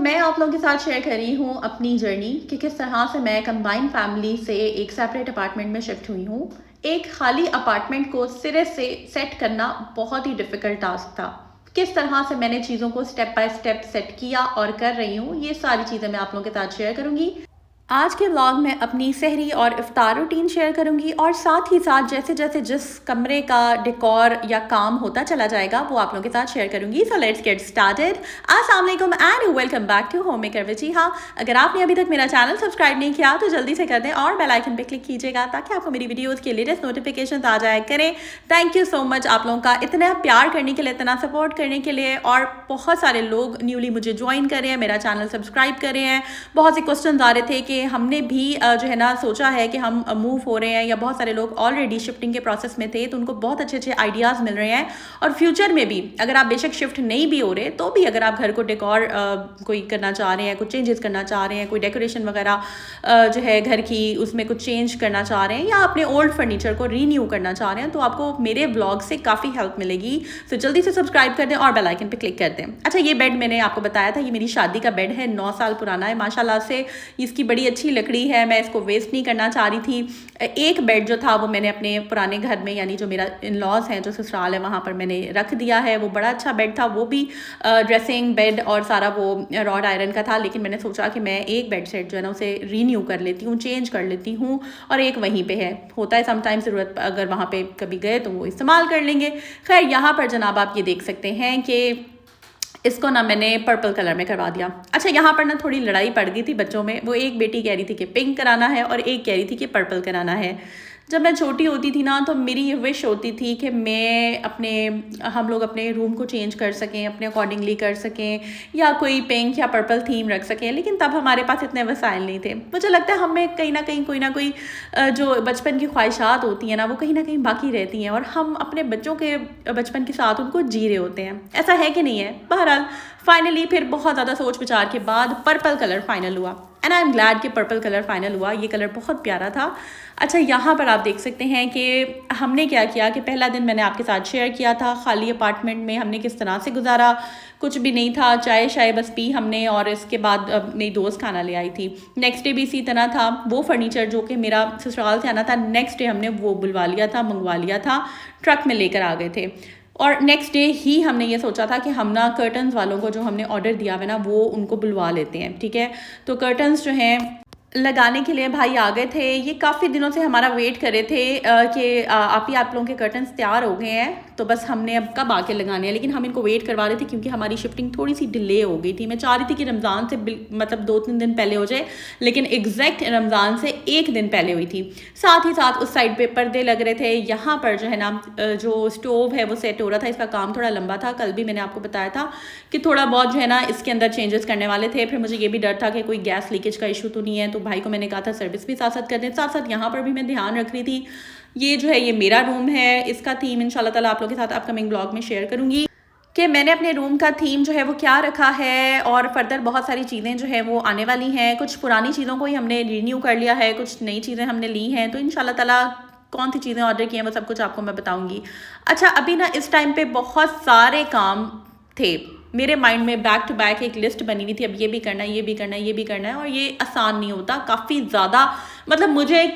मैं आप लोगों के साथ शेयर कर रही हूँ अपनी जर्नी कि किस तरह से मैं कंबाइंड फैमिली से एक सेपरेट अपार्टमेंट में शिफ्ट हुई हूँ। एक खाली अपार्टमेंट को सिरे से सेट करना बहुत ही डिफ़िकल्ट टास्क था। किस तरह से मैंने चीज़ों को स्टेप बाय स्टेप सेट किया और कर रही हूँ, ये सारी चीज़ें मैं आप लोगों के साथ शेयर करूँगी। आज के व्लॉग में अपनी सहरी और इफ्तार रूटीन शेयर करूंगी और साथ ही साथ जैसे जैसे जिस कमरे का डेकोर या काम होता चला जाएगा वो आप लोगों के साथ शेयर करूंगी। So let's get started. अस्सलाम वालेकुम and welcome back to homemaker with. जी हाँ, अगर आपने अभी तक मेरा चैनल सब्सक्राइब नहीं किया तो जल्दी से कर दें और बेल आइकन पे क्लिक कीजिएगा ताकि आपको मेरी वीडियोज़ के लेटेस्ट नोटिफिकेशन आ जाए करें। थैंक यू सो मच आप लोगों का इतना प्यार करने के लिए, इतना सपोर्ट करने के लिए। और बहुत सारे लोग न्यूली मुझे ज्वाइन कर रहे हैं, मेरा चैनल सब्सक्राइब कर रहे हैं। बहुत से क्वेश्चन आ रहे थे कि हमने भी जो है ना सोचा है कि हम मूव हो रहे हैं, या बहुत सारे लोग ऑलरेडी शिफ्टिंग के प्रोसेस में थे तो उनको बहुत अच्छे अच्छे आइडियाज़ मिल रहे हैं। और फ्यूचर में भी अगर आप बेशक शिफ्ट नहीं भी हो रहे तो भी अगर आप घर को डेकोर कोई करना चाह रहे हैं, कुछ चेंजेस करना चाह रहे हैं, कोई डेकोरेशन वगैरह जो है घर की उसमें कुछ चेंज करना चाह रहे हैं, या अपने ओल्ड फर्नीचर को रीन्यू करना चाह रहे हैं, तो आपको मेरे ब्लॉग से काफ़ी हेल्प मिलेगी। तो जल्दी से सब्सक्राइब कर दें और बेल आइकन पे क्लिक कर दें। अच्छा, ये बेड मैंने आपको बताया था, ये मेरी शादी का बेड है, 9 साल पुराना है माशाल्लाह से। इसकी बड़ी अच्छी लकड़ी है, मैं इसको वेस्ट नहीं करना चाह रही थी। एक बेड जो था वो मैंने अपने पुराने घर में, यानी जो मेरा इन लॉज हैं, जो ससुराल है, वहाँ पर मैंने रख दिया है। वो बड़ा अच्छा बेड था, वो भी ड्रेसिंग बेड और सारा वो रॉड आयरन का था। लेकिन मैंने सोचा कि मैं एक बेड सेट जो है ना उसे रीन्यू कर लेती हूँ, चेंज कर लेती हूँ, और एक वहीं पे है। होता है समटाइम ज़रूरत अगर वहाँ पे कभी गए तो वो इस्तेमाल कर लेंगे। खैर, यहाँ पर जनाब आप ये देख सकते हैं कि इसको ना मैंने पर्पल कलर में करवा दिया। अच्छा, यहाँ पर ना थोड़ी लड़ाई पड़ गई थी बच्चों में। वो एक बेटी कह रही थी कि पिंक कराना है और एक कह रही थी कि पर्पल कराना है। जब मैं छोटी होती थी ना तो मेरी ये विश होती थी कि हम लोग अपने रूम को चेंज कर सकें, अपने अकॉर्डिंगली कर सकें, या कोई पिंक या पर्पल थीम रख सकें। लेकिन तब हमारे पास इतने वसाइल नहीं थे। मुझे लगता है हमें कहीं ना कोई जो बचपन की ख्वाहिशात होती हैं ना वो कहीं ना कहीं बाकी रहती हैं, और हम अपने बच्चों के बचपन के साथ उनको जी रहे होते हैं। ऐसा है कि नहीं है? बहरहाल फाइनली फिर बहुत ज़्यादा सोच विचार के बाद पर्पल कलर फाइनल हुआ, एंड आई एम ग्लैड कि पर्पल कलर फाइनल हुआ। ये कलर बहुत प्यारा था। अच्छा, यहाँ पर आप देख सकते हैं कि हमने क्या किया कि पहला दिन मैंने आपके साथ शेयर किया था खाली अपार्टमेंट में हमने किस तरह से गुजारा। कुछ भी नहीं था, चाय शाय बस पी हमने, और इसके बाद मेरी दोस्त खाना ले आई थी। नेक्स्ट डे भी इसी तरह था। वो फर्नीचर जो कि मेरा ससुराल से आना था, नेक्स्ट डे हमने वो बुलवा लिया था, मंगवा लिया था, ट्रक में लेकर आ गए थे। और नेक्स्ट डे ही हमने ये सोचा था कि हम ना कर्टन्स वालों को जो हमने ऑर्डर दिया हुआ ना वो उनको बुलवा लेते हैं। ठीक है, तो कर्टन्स जो हैं लगाने के लिए भाई आ गए थे। ये काफ़ी दिनों से हमारा वेट कर रहे थे कि आप लोगों के कर्टन्स तैयार हो गए हैं, तो बस हमने अब कब आके लगाने हैं। लेकिन हम इनको वेट करवा रहे थे क्योंकि हमारी शिफ्टिंग थोड़ी सी डिले हो गई थी। मैं चाह रही थी कि रमज़ान से मतलब 2-3 दिन पहले हो जाए, लेकिन एग्जैक्ट रमज़ान से 1 दिन पहले हुई थी। साथ ही साथ उस साइड पे पर्दे लग रहे थे। यहाँ पर जो है ना जो स्टोव है वो सेट हो रहा था। इसका काम थोड़ा लंबा था, कल भी मैंने आपको बताया था कि थोड़ा बहुत जो है ना इसके अंदर चेंजेस करने वाले थे। फिर मुझे ये भी डर था कि कोई गैस लीकेज का इशू तो नहीं है, तो भाई को मैंने कहा था सर्विस भी साथ साथ कर दें। साथ साथ यहाँ पर भी मैं ध्यान रख रही थी। ये जो है ये मेरा रूम है, इसका थीम इंशाल्लाह ताला आप लोगों के साथ अपकमिंग ब्लॉग में शेयर करूंगी कि मैंने अपने रूम का थीम जो है वो क्या रखा है। और फर्दर बहुत सारी चीज़ें जो है वो आने वाली हैं। कुछ पुरानी चीज़ों को ही हमने रिन्यू कर लिया है, कुछ नई चीज़ें हमने ली हैं। तो इंशाल्लाह ताला कौन सी चीज़ें ऑर्डर की हैं वो सब कुछ आपको मैं बताऊंगी। अच्छा, अभी ना इस टाइम पे बहुत सारे काम थे मेरे माइंड में, बैक टू बैक एक लिस्ट बनी हुई थी। अब ये भी करना है, ये भी करना है, ये भी करना है, और ये आसान नहीं होता। काफ़ी ज़्यादा मतलब मुझे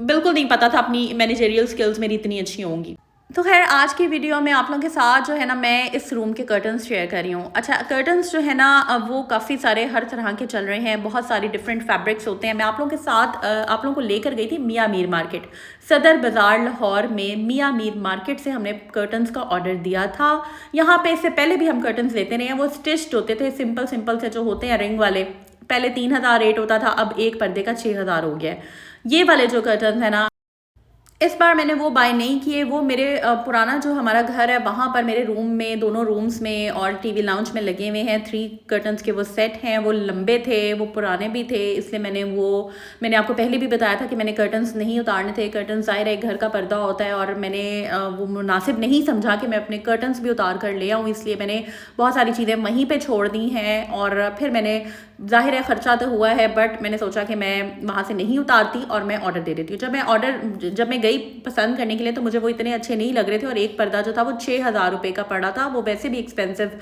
बिल्कुल नहीं पता था अपनी मैनेजरियल स्किल्स मेरी इतनी अच्छी होंगी। तो खैर, आज की वीडियो में आप लोगों के साथ जो है ना मैं इस रूम के कर्टन्स शेयर कर रही हूँ। अच्छा, कर्टन्स जो है ना वो काफ़ी सारे हर तरह के चल रहे हैं, बहुत सारी डिफरेंट फैब्रिक्स होते हैं। मैं आप लोगों के साथ आप लोगों को लेकर गई थी मियाँ मीर मार्केट, सदर बाज़ार लाहौर में मियाँ मीर मार्केट से हमने कर्टन्स का ऑर्डर दिया था। यहाँ पे इससे पहले भी हम कर्टन्स लेते रहे हैं, वो स्टिच्ड होते थे, सिंपल सिंपल से जो होते हैं रिंग वाले। पहले 3000 रेट होता था, अब एक पर्दे का 6000 हो गया है। ये वाले जो कर्टन्स है ना इस बार मैंने वो बाय नहीं किए। वो मेरे पुराना जो हमारा घर है वहाँ पर मेरे रूम में, दोनों रूम्स में और टीवी लाउंज में लगे हुए हैं 3 कर्टन्स के वो सेट हैं। वो लंबे थे, वो पुराने भी थे, इसलिए मैंने आपको पहले भी बताया था कि मैंने कर्टन्स नहीं उतारने थे। कर्टन्स ज़ाहिर है घर का पर्दा होता है, और मैंने वो मुनासिब नहीं समझा कि मैं अपने कर्टन्स भी उतार कर ले आऊँ, इसलिए मैंने बहुत सारी चीज़ें वहीं पर छोड़ दी हैं। और फिर मैंने ज़ाहिर है ख़र्चा तो हुआ है, बट मैंने सोचा कि मैं वहाँ से नहीं उतारती और मैं ऑर्डर दे देती हूँ। जब मैं गई पसंद करने के लिए तो मुझे वो इतने अच्छे नहीं लग रहे थे, और एक पर्दा जो था वो 6,000 रुपये का पड़ा था। वो वैसे भी एक्सपेंसिव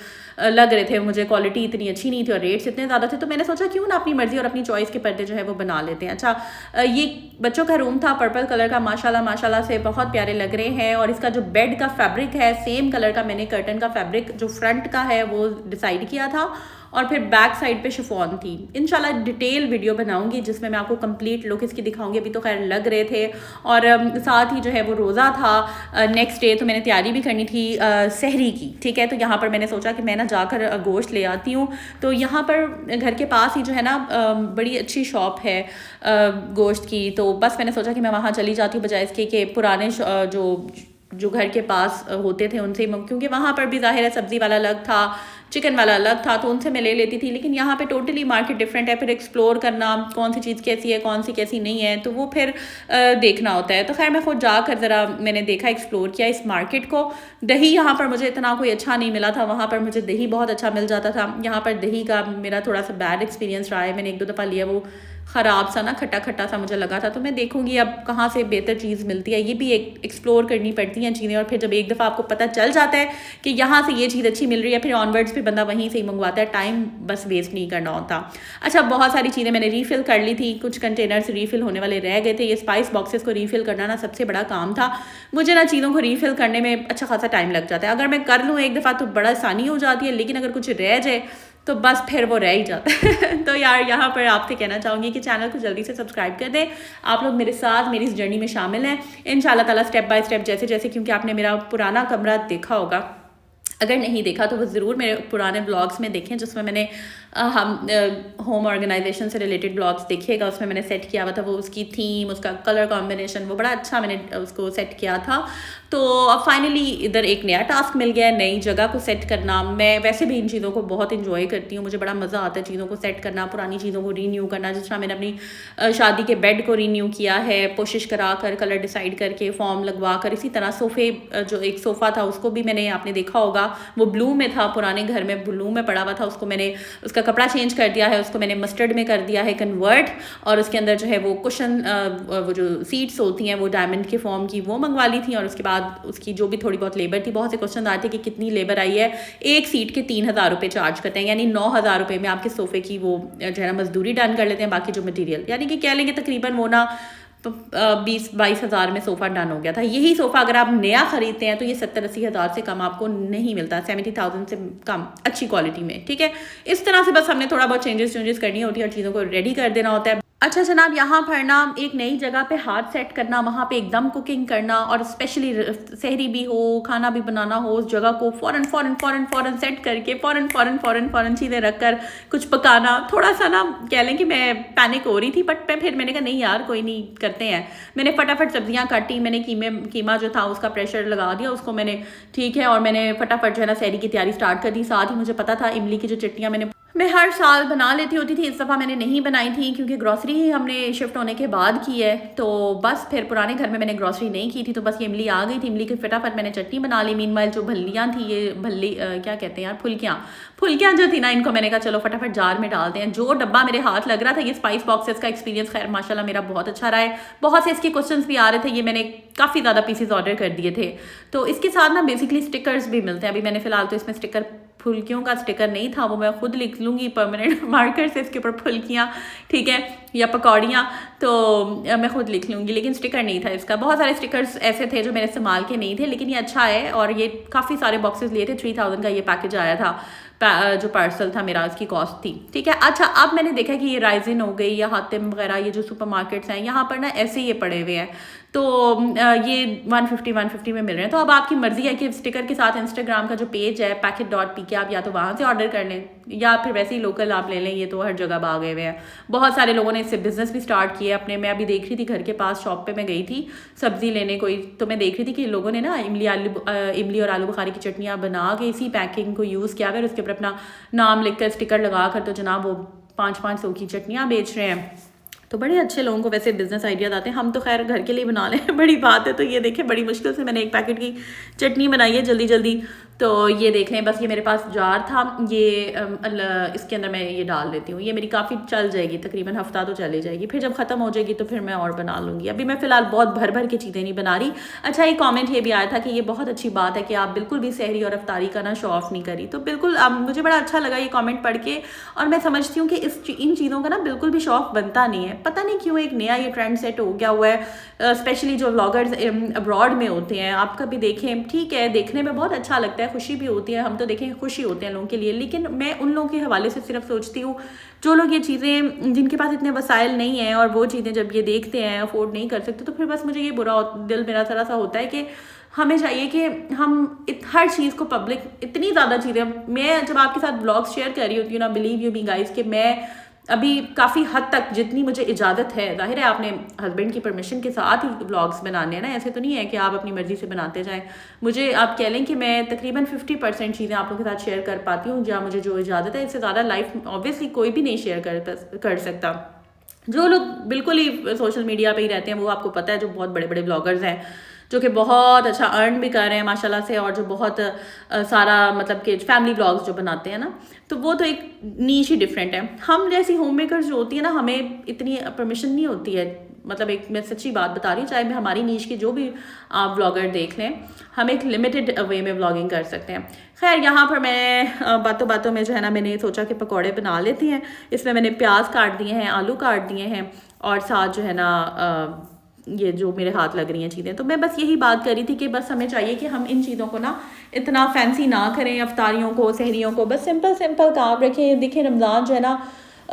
लग रहे थे मुझे, क्वालिटी इतनी अच्छी नहीं थी और रेट्स इतने ज़्यादा थे। तो मैंने सोचा क्यों ना अपनी मर्ज़ी और अपनी चॉइस के पर्दे जो है वो बना लेते हैं। अच्छा, ये बच्चों का रूम था, पर्पल कलर का, माशाल्लाह से बहुत प्यारे लग रहे हैं। और इसका जो बेड का फैब्रिक है सेम कलर का मैंने कर्टन का फैब्रिक जो फ्रंट का है वो डिसाइड किया था, और फिर बैक साइड पे शिफॉन थी। इंशाल्लाह डिटेल वीडियो बनाऊंगी जिसमें मैं आपको कंप्लीट लुक इसकी दिखाऊंगी। अभी तो खैर लग रहे थे, और साथ ही जो है वो रोज़ा था नेक्स्ट डे, तो मैंने तैयारी भी करनी थी सहरी की, ठीक है। तो यहाँ पर मैंने सोचा कि मैं ना जाकर गोश्त ले आती हूँ। तो यहाँ पर घर के पास ही जो है ना बड़ी अच्छी शॉप है गोश्त की, तो बस मैंने सोचा कि मैं वहाँ चली जाती हूँ बजाय इसके कि पुराने जो घर के पास होते थे उनसे, क्योंकि वहाँ पर भी ज़ाहिर है सब्ज़ी वाला अलग था, चिकन वाला अलग था, तो उनसे मैं ले लेती थी। लेकिन यहाँ पे टोटली मार्केट डिफरेंट है, फिर एक्सप्लोर करना कौन सी चीज़ कैसी है कौन सी कैसी नहीं है, तो वो फिर देखना होता है। तो खैर मैं खुद जाकर ज़रा मैंने देखा, एक्सप्लोर किया इस मार्केट को। दही यहाँ पर मुझे इतना कोई अच्छा नहीं मिला था, वहाँ पर मुझे दही बहुत अच्छा मिल जाता था। यहाँ पर दही का मेरा थोड़ा सा बैड एक्सपीरियंस रहा है, मैंने 1-2 दफ़ा लिया, वो ख़राब सा ना खट्टा खट्टा सा मुझे लगा था। तो मैं देखूंगी अब कहाँ से बेहतर चीज़ मिलती है, ये भी एक एक्सप्लोर करनी पड़ती हैं चीज़ें। और फिर जब एक दफ़ा आपको पता चल जाता है कि यहाँ से ये चीज़ अच्छी मिल रही है, फिर ऑनवर्ड्स भी बंदा वहीं से ही मंगवाता है, टाइम बस वेस्ट नहीं करना होता। अच्छा, बहुत सारी चीज़ें मैंने रीफ़िल कर ली थी, कुछ कंटेनर्स रीफ़िल होने वाले रह गए थे। ये स्पाइस बॉक्सेस को रीफ़िल करना ना सबसे बड़ा काम था। मुझे ना चीज़ों को रीफ़िल करने में अच्छा खासा टाइम लग जाता है। अगर मैं कर लूँ एक दफ़ा तो बड़ा आसानी हो जाती है, लेकिन अगर कुछ रह जाए तो बस फिर वो रह ही जाता है। तो यार यहाँ पर आपसे कहना चाहूँगी कि चैनल को जल्दी से सब्सक्राइब कर दें। आप लोग मेरे साथ मेरी इस जर्नी में शामिल हैं इंशाल्लाह ताला, स्टेप बाय स्टेप जैसे जैसे, क्योंकि आपने मेरा पुराना कमरा देखा होगा, अगर नहीं देखा तो वो ज़रूर मेरे पुराने ब्लॉग्स में देखें जिसमें मैंने हम होम ऑर्गेनाइजेशन से रिलेटेड ब्लॉग्स देखिएगा, उसमें मैंने सेट किया हुआ था वो उसकी थीम, उसका कलर कॉम्बिनेशन, वो बड़ा अच्छा मैंने उसको सेट किया था। तो अब फाइनली इधर एक नया टास्क मिल गया है, नई जगह को सेट करना। मैं वैसे भी इन चीज़ों को बहुत इंजॉय करती हूँ, मुझे बड़ा मज़ा आता है चीज़ों को सेट करना, पुरानी चीज़ों को रीन्यू करना। जिस तरह मैंने अपनी शादी के बेड को रीन्यू किया है, कोशिश करा कर कलर डिसाइड करके फॉर्म लगवा कर। इसी तरह सोफ़े, जो एक सोफ़ा था उसको भी मैंने, आपने देखा होगा वो ब्लू में था, पुराने घर में ब्लू में पड़ा हुआ था, उसको मैंने उसका कपड़ा चेंज कर दिया है, उसको मैंने मस्टर्ड में कर दिया है कन्वर्ट। और उसके अंदर जो है वो कुशन, वो जो सीट्स होती हैं वो डायमंड के फॉर्म की, वो मंगवा ली थी। और उसके बाद उसकी जो भी थोड़ी बहुत लेबर थी, बहुत से क्वेश्चन आए थे कि कितनी लेबर आई है, एक सीट के 3,000 रुपये चार्ज करते हैं, यानी 9,000 रुपये में आपके सोफ़े की वो जो है ना मजदूरी डन कर लेते हैं। बाकी जो मटीरियल, यानी कि कह लेंगे तकरीबन वो ना 20-22 हज़ार में सोफ़ा डन हो गया था। यही सोफ़ा अगर आप नया ख़रीदते हैं तो ये 70-80 हज़ार से कम आपको नहीं मिलता, 70,000 से कम अच्छी क्वालिटी में, ठीक है। इस तरह से बस हमने थोड़ा बहुत चेंजेस करनी होती है और चीज़ों को रेडी कर देना होता है। अच्छा जनाब, यहाँ पर ना एक नई जगह पे हाथ सेट करना, वहाँ पे एकदम कुकिंग करना, और स्पेशली सहरी भी हो, खाना भी बनाना हो, उस जगह को फ़ौरन सेट करके फ़ौरन चीज़ें रख कर कुछ पकाना, थोड़ा सा ना कह लें कि मैं पैनिक हो रही थी, बट फिर मैंने कहा नहीं यार कोई नहीं, करते हैं। मैंने फटाफट सब्जियाँ काटी, मैंने कीमा जो था उसका प्रेशर लगा दिया उसको मैंने, ठीक है। और मैंने फटाफट जो है ना सहरी की तैयारी स्टार्ट कर दी। साथ ही मुझे पता था इमली की जो चटनियाँ मैं हर साल बना लेती होती थी, इस दफ़ा मैंने नहीं बनाई थी क्योंकि ग्रॉसरी ही हमने शिफ्ट होने के बाद की है। तो बस फिर पुराने घर में मैंने ग्रॉसरी नहीं की थी, तो बस ये इमली आ गई थी, इमली की फटाफट मैंने चटनी बना ली। मीनवाइल जो भल्लियाँ थी, ये क्या कहते हैं यार, फुल्कियाँ जो थी ना, इनको मैंने कहा चलो फटाफट जार में डालते हैं। जो डब्बा मेरे हाथ लग रहा था, ये स्पाइस बॉक्सेस का एक्सपीरियंस खैर माशाल्लाह मेरा बहुत अच्छा रहा है। बहुत से इसके क्वेश्चंस भी आ रहे थे, ये मैंने काफ़ी ज़्यादा पीसेज ऑर्डर कर दिए थे। तो इसके साथ ना बेसिकली स्टिकर्स भी मिलते हैं। अभी मैंने फ़िलहाल तो इसमें फुल्कियों का स्टिकर नहीं था, वो मैं खुद लिख लूँगी परमानेंट मार्कर से इसके ऊपर फुल्कियाँ, ठीक है, या पकौड़ियाँ, तो मैं खुद लिख लूँगी, लेकिन स्टिकर नहीं था इसका। बहुत सारे स्टिकर्स ऐसे थे जो मेरे इस्तेमाल के नहीं थे, लेकिन ये अच्छा है। और ये काफ़ी सारे बॉक्सेस लिए थे, 3000 का ये पैकेज आया था, जो पार्सल था मेरा, इसकी कॉस्ट थी, ठीक है। अच्छा, अब मैंने देखा कि ये राइजिन हो गई या हातिम वगैरह, ये जो सुपरमार्केट्स हैं यहाँ पर ना ऐसे ये पड़े हुए हैं, तो ये 150 में मिल रहे हैं। तो अब आपकी मर्ज़ी है कि स्टिकर के साथ इंस्टाग्राम का जो पेज है packet.pk, आप या तो वहाँ से ऑर्डर कर लें या फिर वैसे ही लोकल आप ले लें, ये तो हर जगह आ गए हुए हैं। बहुत सारे लोगों ने इससे बिज़नेस भी स्टार्ट किए अपने। मैं अभी देख रही थी घर के पास शॉप पे मैं गई थी सब्ज़ी लेने कोई, तो मैं देख रही थी कि लोगों ने ना इमली और आलू बुखारी की चटनियाँ बना के इसी पैकिंग को यूज़ किया, फिर उसके ऊपर अपना नाम लिख कर स्टिकर लगा कर, तो जनाब वो 500 की चटनियाँ बेच रहे हैं। तो बड़े अच्छे लोगों को वैसे बिज़नेस आइडियाज़ आते हैं। हम तो खैर घर के लिए बना लें, बड़ी बात है। तो ये देखें, बड़ी मुश्किल से मैंने एक पैकेट की चटनी बनाई है जल्दी। तो ये देख लें, बस ये मेरे पास जार था, ये इसके अंदर मैं ये डाल लेती हूँ। ये मेरी काफ़ी चल जाएगी, तकरीबन हफ्ता तो चली जाएगी, फिर जब ख़त्म हो जाएगी तो फिर मैं और बना लूँगी। अभी मैं फ़िलहाल बहुत भर भर की चीज़ें नहीं बना रही। अच्छा, एक कमेंट ये भी आया था कि ये बहुत अच्छी बात है कि आप बिल्कुल भी सहरी और अफ्तारी का ना शो ऑफ नहीं करी। तो बिल्कुल मुझे बड़ा अच्छा लगा ये कॉमेंट पढ़ के, और मैं समझती हूँ कि इन चीज़ों का ना बिल्कुल भी शो ऑफ बनता नहीं है। पता नहीं क्यों एक नया ये ट्रेंड सेट हो गया हुआ है, स्पेशली जो व्लॉगर्स अब्रॉड में होते हैं। आप कभी देखें, ठीक है, देखने में बहुत अच्छा लगता है, खुशी भी होती है, हम तो देखें खुशी होते हैं लोगों के लिए, लेकिन मैं उन लोगों के हवाले से सिर्फ सोचती हूँ जो लोग ये चीज़ें, जिनके पास इतने वसाइल नहीं हैं, और वो चीज़ें जब ये देखते हैं, अफोर्ड नहीं कर सकते, तो फिर बस मुझे ये बुरा दिल मेरा थोड़ा सा होता है कि हमें चाहिए कि हम हर चीज़ को पब्लिक, इतनी ज़्यादा चीज़ें, मैं जब आपके साथ ब्लॉग्स शेयर कर रही होती हूँ ना, बिलीव यू मी गाइज, कि मैं अभी काफ़ी हद तक जितनी मुझे इजाज़त है, ज़ाहिर है आपने हस्बैंड की परमिशन के साथ ही व्लॉग्स बनाने हैं ना, ऐसे तो नहीं है कि आप अपनी मर्ज़ी से बनाते जाएं। मुझे आप कह लें कि मैं तकरीबन 50% चीज़ें आप लोगों के साथ शेयर कर पाती हूँ, जहाँ मुझे जो इजाज़त है। इससे ज़्यादा लाइफ ऑब्वियसली कोई भी नहीं शेयर कर सकता। जो लोग बिल्कुल ही सोशल मीडिया पे ही रहते हैं, वो आपको पता है, जो बहुत बड़े बड़े ब्लॉगर्स हैं, जो कि बहुत अच्छा अर्न भी कर रहे हैं माशाल्लाह से, और जो बहुत सारा मतलब कि फैमिली ब्लॉग्स जो बनाते हैं ना, तो वो तो एक नीश ही डिफरेंट है। हम जैसी होम मेकर्स जो होती है ना, हमें इतनी परमिशन नहीं होती है। मतलब एक मैं सच्ची बात बता रही हूँ, चाहे मैं हमारी नीश की जो भी आप ब्लॉगर देख लें, हम एक लिमिटेड वे में ब्लॉगिंग कर सकते हैं। खैर, यहाँ पर मैं बातों बातों में जो है ना, मैंने सोचा कि पकौड़े बना लेते हैं। इसमें मैंने प्याज काट दिए हैं, आलू काट दिए हैं, और साथ जो है ना ये जो मेरे हाथ लग रही हैं चीज़ें। तो मैं बस यही बात कर रही थी कि बस हमें चाहिए कि हम इन चीज़ों को ना इतना फैंसी ना करें, अफ्तारियों को, सहरियों को, बस सिंपल सिंपल काम रखें। देखिए, रमज़ान जो है ना,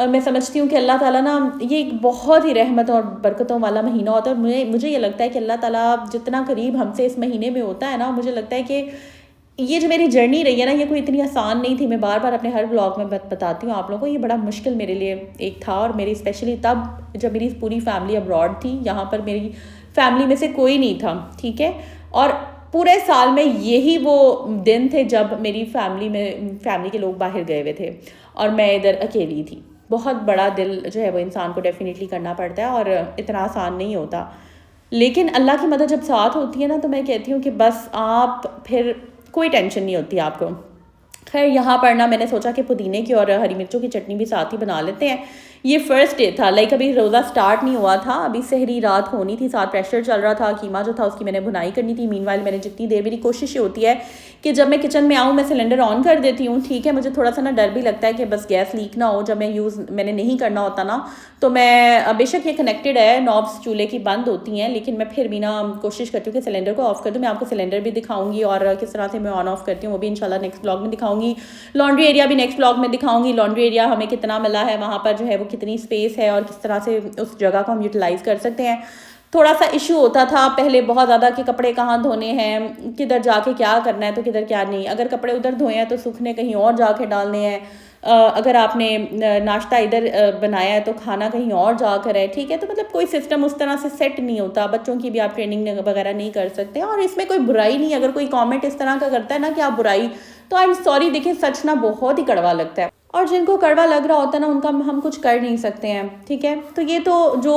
मैं समझती हूँ कि अल्लाह ताला ना, ये एक बहुत ही रहमत और बरकतों वाला महीना होता है। मुझे ये लगता है कि अल्लाह ताला जितना करीब हमसे इस महीने में होता है ना, मुझे लगता है कि ये जो मेरी जर्नी रही है ना, ये कोई इतनी आसान नहीं थी। मैं बार बार अपने हर ब्लॉग में बताती हूँ आप लोगों को, ये बड़ा मुश्किल मेरे लिए एक था, और मेरी स्पेशली तब जब मेरी पूरी फैमिली अब्रॉड थी। यहाँ पर मेरी फैमिली में से कोई नहीं था, ठीक है, और पूरे साल में यही वो दिन थे जब मेरी फैमिली के लोग बाहर गए हुए थे, और मैं इधर अकेली थी। बहुत बड़ा दिल जो है वो इंसान को डेफिनेटली करना पड़ता है, और इतना आसान नहीं होता। लेकिन अल्लाह की मदद जब साथ होती है ना, तो मैं कहती हूँ कि बस आप फिर कोई टेंशन नहीं होती आपको। खैर, यहाँ पर ना मैंने सोचा कि पुदीने की और हरी मिर्चों की चटनी भी साथ ही बना लेते हैं। ये फर्स्ट डे था, लाइक अभी रोज़ा स्टार्ट नहीं हुआ था, अभी सहरी रात होनी थी, साथ प्रेशर चल रहा था। कीमा जो था उसकी मैंने भुनाई करनी थी। मीनवाइल मैंने जितनी देर, मेरी कोशिश ये होती है कि जब मैं किचन में आऊँ मैं सिलेंडर ऑन कर देती हूँ, ठीक है। मुझे थोड़ा सा ना डर भी लगता है कि बस गैस लीक ना हो, जब मैंने नहीं करना होता ना, तो मैं बेशक ये कनेक्टेड है, नॉब्स चूल्हे की बंद होती हैं, लेकिन मैं फिर भी ना कोशिश करती हूँ कि सिलेंडर को ऑफ कर दूँ। मैं आपको सिलेंडर भी दिखाऊंगी और किस तरह से मैं ऑन ऑफ करती हूँ, वो भी इंशाल्लाह नेक्स्ट ब्लॉग में दिखाऊंगी। लॉन्ड्री एरिया भी नेक्स्ट ब्लॉग में दिखाऊंगी। लॉन्ड्री एरिया हमें कितना मिला है, वहाँ पर जो है वो कितनी स्पेस है, और किस तरह से उस जगह को हम यूटिलाइज़ कर सकते हैं। थोड़ा सा इशू होता था पहले बहुत ज़्यादा कि कपड़े कहाँ धोने हैं, किधर जाके क्या करना है, तो किधर क्या नहीं। अगर कपड़े उधर धोए हैं तो सूखने कहीं और जाके डालने हैं। अगर आपने नाश्ता इधर बनाया है तो खाना कहीं और जाकर है, ठीक है। तो मतलब कोई सिस्टम उस तरह से सेट नहीं होता। बच्चों की भी आप ट्रेनिंग वगैरह नहीं कर सकते, और इसमें कोई बुराई नहीं। अगर कोई कमेंट इस तरह का करता है ना कि आप बुराई, तो आई एम सॉरी। देखिए, सच ना बहुत ही कड़वा लगता है, और जिनको कड़वा लग रहा होता है ना, उनका हम कुछ कर नहीं सकते हैं, ठीक है। तो ये तो जो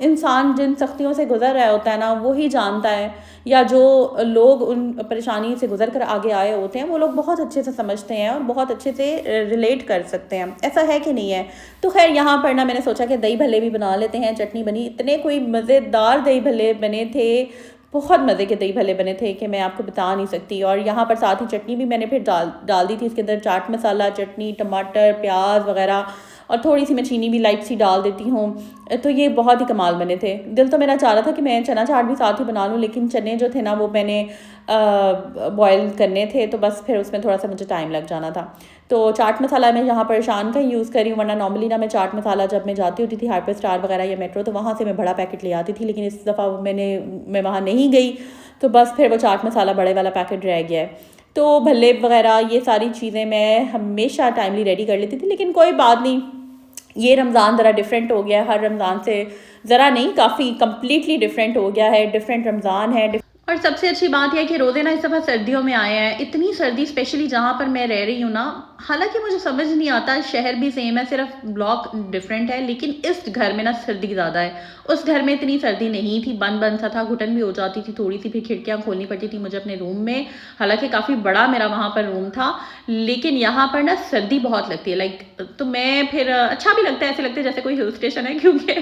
इंसान जिन सख्तियों से गुजर रहा होता है ना, वो ही जानता है, या जो लोग उन परेशानी से गुजर कर आगे आए होते हैं, वो लोग बहुत अच्छे से समझते हैं और बहुत अच्छे से रिलेट कर सकते हैं। ऐसा है कि नहीं है। तो खैर, यहाँ पर ना मैंने सोचा कि दही भल्ले भी बना लेते हैं। चटनी बनी, इतने कोई मज़ेदार दही भल्ले बने थे, बहुत मज़े के दही भल्ले बने थे कि मैं आपको बता नहीं सकती। और यहाँ पर साथ ही चटनी भी मैंने फिर डाल दी थी इसके अंदर, चाट मसाला, चटनी, टमाटर, प्याज वगैरह, और थोड़ी सी मैं चीनी भी लाइट सी डाल देती हूँ। तो ये बहुत ही कमाल बने थे। दिल तो मेरा चाह रहा था कि मैं चना चाट भी साथ ही बना लूँ, लेकिन चने जो थे ना वो मैंने बॉयल करने थे, तो बस फिर उसमें थोड़ा सा मुझे टाइम लग जाना था। तो चाट मसाला मैं यहाँ पर शान का ही यूज़ करी हूँ, वरना नॉर्मली ना मैं चाट मसाला जब मैं जाती होती थी हाइपर स्टार वगैरह या मेट्रो, तो वहाँ से मैं बड़ा पैकेट ले आती थी। लेकिन इस दफ़ा मैं वहाँ नहीं गई, तो बस फिर वो चाट मसाला बड़े वाला पैकेट रह गया है। तो भल्ले वगैरह ये सारी चीज़ें मैं हमेशा टाइमली रेडी कर लेती थी, लेकिन कोई बात नहीं। ये रमज़ान ज़रा डिफरेंट हो गया है, हर रमज़ान से ज़रा नहीं, काफ़ी कम्प्लीटली डिफरेंट हो गया है। डिफरेंट रमज़ान है। और सबसे अच्छी बात यह है कि रोज़े ना इस दफ़ा सर्दियों में आए हैं। इतनी सर्दी, स्पेशली जहाँ पर मैं रह रही हूँ ना, हालाँकि मुझे समझ नहीं आता, शहर भी सेम है, सिर्फ़ ब्लॉक डिफरेंट है, लेकिन इस घर में ना सर्दी ज़्यादा है। उस घर में इतनी सर्दी नहीं थी, बंद-बंद सा था, घुटन भी हो जाती थी थोड़ी-सी, फिर खिड़कियाँ खोलनी पड़ती थी मुझे अपने रूम में। हालाँकि काफ़ी बड़ा मेरा वहाँ पर रूम था, लेकिन यहाँ पर ना सर्दी बहुत लगती है, लाइक तो मैं फिर अच्छा भी लगता है, ऐसे लगता है जैसे कोई हिल स्टेशन है क्योंकि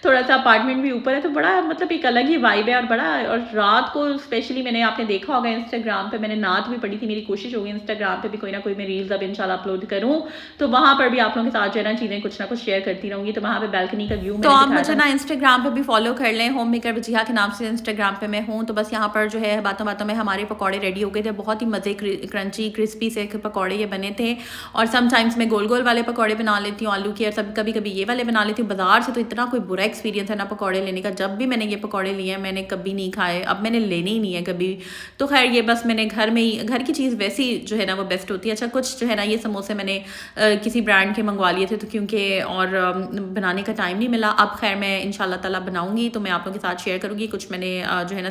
थोड़ा-सा अपार्टमेंट भी ऊपर है, तो बड़ा मतलब एक अलग ही वाइब है और बड़ा। और रात को स्पेशली मैंने आपने देखा होगा इंस्टाग्राम पे मैंने नात भी पढ़ी थी, मेरी कोशिश होगी इंस्टाग्राम पे भी कोई ना कोई मैं रील्स अब इंशाल्लाह अपलोड करूँ, तो वहाँ पर भी आप लोगों के साथ जो है ना चीज़ें कुछ ना कुछ शेयर करती रहूँगी। तो वहाँ पे बालकनी का व्यू तो मैंने आप दिखाया मुझे था। ना इंस्टाग्राम पे भी फॉलो कर लें, होम मेकर वजीहा के नाम से इंस्टाग्राम पे मैं हूँ। तो बस यहाँ पर जो है बातों-बातों में हमारे पकौड़े रेडी हो गए थे। बहुत ही मज़े क्रंची क्रिस्पी से पकौड़े ये बने थे। और समटाइम्स मैं गोल-गोल वाले पकौड़े बना लेती हूँ आलू के, और सब कभी-कभी ये वाले बना लेती हूँ। बाज़ार से तो इतना कोई बुरा एक्सपीरियंस है ना पकौड़े लेने का। जब भी मैंने ये पकौड़े लिए हैं, मैंने कभी नहीं खाए, अब मैंने लेने ही नहीं है कभी। तो ख़ैर ये बस मैंने घर में ही, घर की चीज़ वैसी जो है ना वो बेस्ट होती है। अच्छा कुछ जो है ना ये समोसे मैंने किसी ब्रांड के मंगवा लिए थे, तो क्योंकि और बनाने का टाइम नहीं मिला। अब खैर मैं इंशाल्लाह ताला बनाऊँगी, तो मैं आप लोगों के साथ शेयर करूँगी। कुछ मैंने जो है ना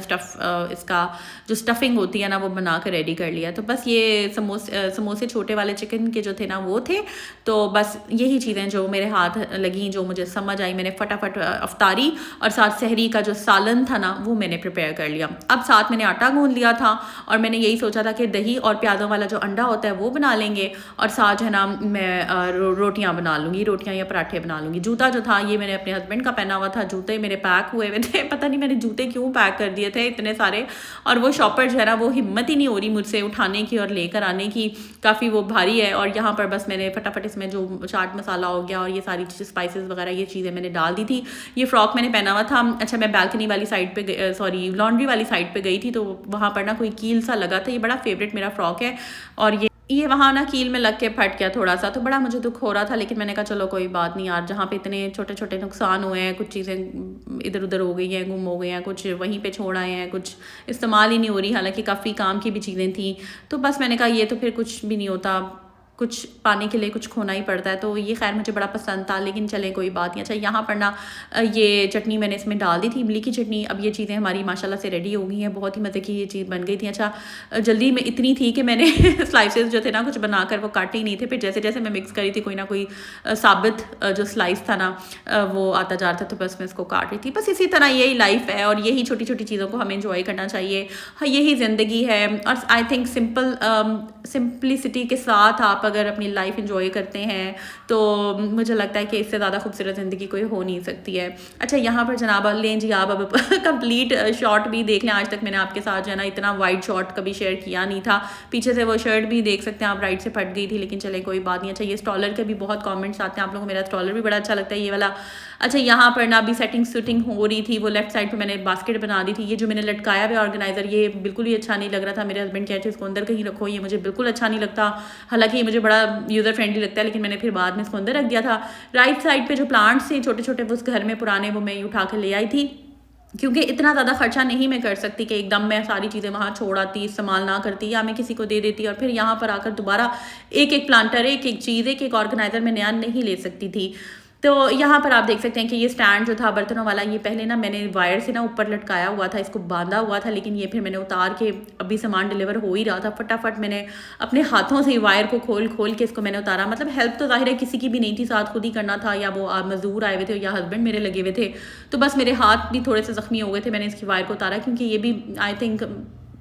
इसका जो स्टफिंग होती है ना वो बना कर रेडी कर लिया। तो बस ये समोसे छोटे वाले चिकन के जो थे ना वो थे। तो बस यही चीज़ें जो मेरे हाथ लगी, जो मुझे समझ आई, मैंने फटाफट अफ्तारी और साथ सहरी का जो सालन था ना वो मैंने प्रिपेयर कर लिया। अब साथ मैंने आटा गूँध लिया था, और मैंने यही सोचा था कि दही और प्याज़ों वाला जो अंडा होता है वो बना लेंगे, और साथ जो है ना मैं रोटियाँ बना लूँगी, रोटियाँ या पराठे बना लूँगी। जूता जो था ये मैंने अपने हस्बैंड का पहना हुआ था, जूते मेरे पैक हुए हुए थे। पता नहीं मैंने जूते क्यों पैक कर दिए थे इतने सारे, और वो शॉपर जो है ना वो हिम्मत ही नहीं हो रही मुझसे उठाने की और लेकर आने की, काफ़ी वो भारी है। और यहाँ पर बस मैंने फटाफट इसमें जो चाट मसाला हो गया और ये सारी स्पाइसेस वगैरह ये चीज़ें मैंने डाल दी थी। ये फ्रॉक मैंने पहना हुआ था। अच्छा मैं बालकनी वाली साइड पे सॉरी लॉन्ड्री वाली साइड पे गई थी, तो वहाँ पर ना कोई कील सा लगा था। ये बड़ा फेवरेट मेरा फ्रॉक है, और ये वहाँ ना कील में लग के फट गया थोड़ा सा, तो बड़ा मुझे दुख हो रहा था। लेकिन मैंने कहा चलो कोई बात नहीं यार, जहाँ पे इतने छोटे छोटे नुकसान हुए हैं, कुछ चीज़ें इधर उधर हो गई हैं, गुम हो गई हैं, कुछ वहीं पे छोड़ आए हैं, कुछ इस्तेमाल ही नहीं हो रही, हालांकि काफ़ी काम की भी चीज़ें थी। तो बस मैंने कहा ये तो फिर कुछ भी नहीं होता, कुछ पाने के लिए कुछ खोना ही पड़ता है। तो ये खैर मुझे बड़ा पसंद था, लेकिन चले कोई बात नहीं। अच्छा यहाँ पर ना ये चटनी मैंने इसमें डाल दी थी, इमली की चटनी। अब ये चीज़ें हमारी माशाल्लाह से रेडी हो गई हैं, बहुत ही मज़े की ये चीज़ बन गई थी। अच्छा जल्दी में इतनी थी कि मैंने स्लाइसेस जो थे ना कुछ बनाकर वो काटे ही नहीं थे, फिर जैसे जैसे मैं मिक्स करी थी कोई ना कोई साबित जो स्लाइस था ना वो आता जा रहा था, तो बस मैं इसको काट रही थी। बस इसी तरह यही लाइफ है, और यही छोटी छोटी चीज़ों को हमें इंजॉय करना चाहिए। हाँ यही ज़िंदगी है, और आई थिंक सिंपलिसिटी के साथ आप अगर अपनी लाइफ इंजॉय करते हैं तो मुझे लगता है कि इससे ज़्यादा खूबसूरत ज़िंदगी कोई हो नहीं सकती है। अच्छा यहाँ पर जनाब लें जी आप अब कंप्लीट शॉट भी देख लें। आज तक मैंने आपके साथ जो है ना इतना वाइड शॉट कभी शेयर किया नहीं था। पीछे से वो शर्ट भी देख सकते हैं आप, राइट से फट गई थी, लेकिन चले कोई बात नहीं। अच्छा ये स्टॉलर के भी बहुत कमेंट्स आते हैं, आप लोगों को मेरा स्टॉलर भी बड़ा अच्छा लगता है ये वाला। अच्छा यहाँ पर ना अभी सेटिंग हो रही थी, वो लेफ्ट साइड पे मैंने बास्केट बना दी थी। ये जो मैंने लटकाया हुआ ऑर्गेनाइजर ये बिल्कुल ही अच्छा नहीं लग रहा था। मेरे हस्बैंड कहते हैं इसको अंदर कहीं रखो, ये मुझे बिल्कुल अच्छा नहीं लगता। हालांकि ये मुझे बड़ा यूज़र फ्रेंडली लगता है, लेकिन मैंने फिर बाद में इसको अंदर रख दिया था। राइट साइड पे जो प्लांट्स थे छोटे छोटे वो उस घर में पुराने, वो मैं उठा के ले आई थी, क्योंकि इतना ज़्यादा खर्चा नहीं मैं कर सकती कि एकदम मैं सारी चीज़ें वहाँ छोड़ आती, इस्तेमाल ना करती, या मैं किसी को दे देती और फिर यहाँ पर आकर दोबारा एक एक प्लांटर, एक एक चीज़, एक एक ऑर्गेनाइज़र मैं नया नहीं ले सकती थी। तो यहाँ पर आप देख सकते हैं कि ये स्टैंड जो था बर्तनों वाला, ये पहले ना मैंने वायर से ना ऊपर लटकाया हुआ था, इसको बांधा हुआ था, लेकिन ये फिर मैंने उतार के, अभी सामान डिलीवर हो ही रहा था, फटाफट मैंने अपने हाथों से वायर को खोल के इसको मैंने उतारा। मतलब हेल्प तो जाहिर है किसी की भी नहीं थी, साथ खुद ही करना था, या वो मजदूर आए हुए थे या हस्बैंड मेरे लगे हुए थे, तो बस मेरे हाथ भी थोड़े से ज़ख्मी हो गए थे। मैंने इसकी वायर को उतारा, क्योंकि ये भी आई थिंक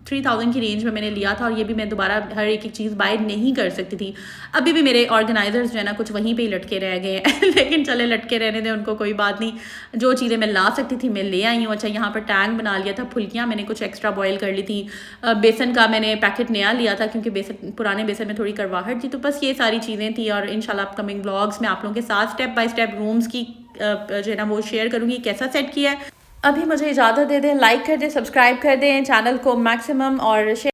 3000 की रेंज में मैंने लिया था, और ये भी मैं दोबारा हर एक चीज़ बाय नहीं कर सकती थी। अभी भी मेरे ऑर्गेनाइजर्स जो है ना कुछ वहीं पे ही लटके रह गए हैं लेकिन चले लटके रहने दें उनको, कोई बात नहीं। जो चीज़ें मैं ला सकती थी मैं ले आई हूँ। अच्छा यहाँ पर टैंग बना लिया था, फुल्कियाँ मैंने कुछ एक्स्ट्रा बॉयल कर ली थी, बेसन का मैंने पैकेट नया लिया था क्योंकि पुराने बेसन में थोड़ी कड़वाहट थी। तो बस ये सारी चीज़ें थी, और इंशाल्लाह अपकमिंग व्लॉग्स में आप लोगों के साथ स्टेप बाय स्टेप रूम्स की जो है ना वो शेयर करूँगी, कैसा सेट किया है। अभी मुझे इजाज़त दे दें, लाइक कर दें, सब्सक्राइब कर दें चैनल को मैक्सिमम, और शेयर